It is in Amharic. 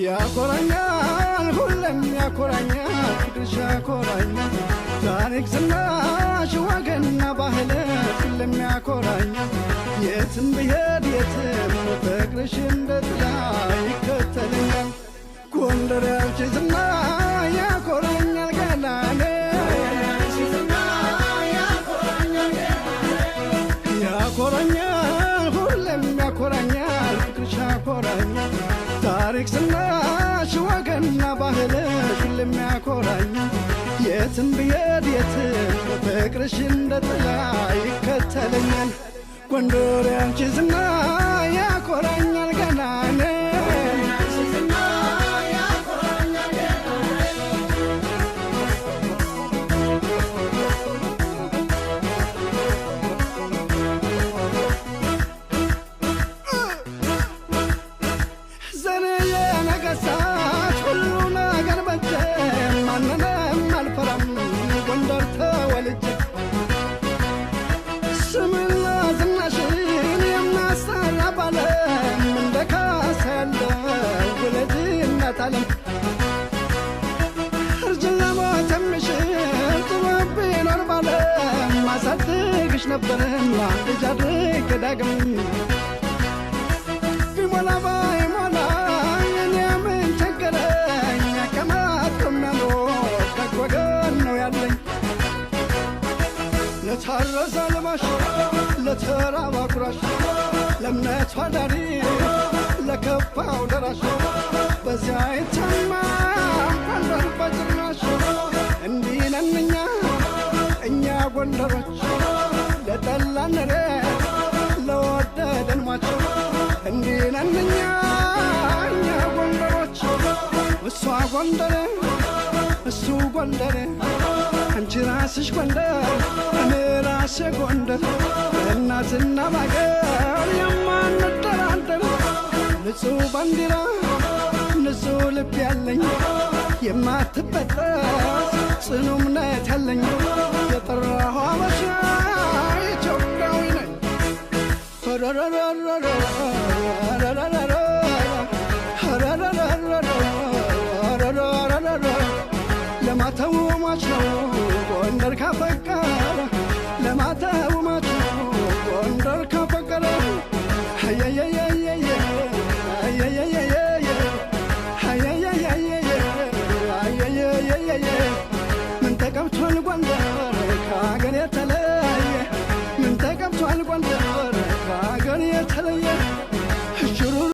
ያኮራኛል ሁሌም ያኮራኛል ፍቅርሽ ያኮራኛል ታሪክ ዝናሽ ወግና ባህል ሁሌም ያኮራኛል የትም ብሄድ የትም ፍቅርሽ እንደ ጥላ ይከተለኛል ጎንደር ያንቺ ዝና ያኮራኛል ገናኔ ያኮራኛል ሁሌም ያኮራኛል ፍቅርሽ ያኮራኛል ታሪክ ዝናሽ ወግና ባህልሽ ሁሌም ያኮራኛል የትም ብሄድ የትም ፍቅርሽ እንደ ጥላ ይከተለኛል ጎንደር ያንቺ ዝና ያኮራኛል ገናኔ ዓለም እርጅና ሞተምሽር ጥበብ ቢኖር ባለም ማሳድግሽ ነበርና ልጅ አድርጌ ዳግም ቢሞላ ባይሞላ የኔ ምን ቸገረኝ አቀማጥሎ የሚያምር ደግ ወገን ነው ያለኝ ለታረዘ ልባሽ ለተራበ አጉራሽ ለእምነቷ ዳሪ ለከፋው ደራሽ በዚያ ይተማ ጎንደር በጭራሽ እንዲህ ነን እኛ ጎንደሮች ለጠላን ለወደደን ሟች እንዲህ ነን እኛ ጎንደሮች እሷ ጎንደር እሱ ጎንደር አንቺ ራስሽ ጎንደር እኔ ራሴ ጎንደር እናትና ባገር የማንደራደር ንጹህ ባንዲራ ንጹህ ልብ ያለኝ የማትበጠስ ጽኑ እምነት ያለኝ የጠራሁ አበሻ ኢትዮጵያዊ ነኝ።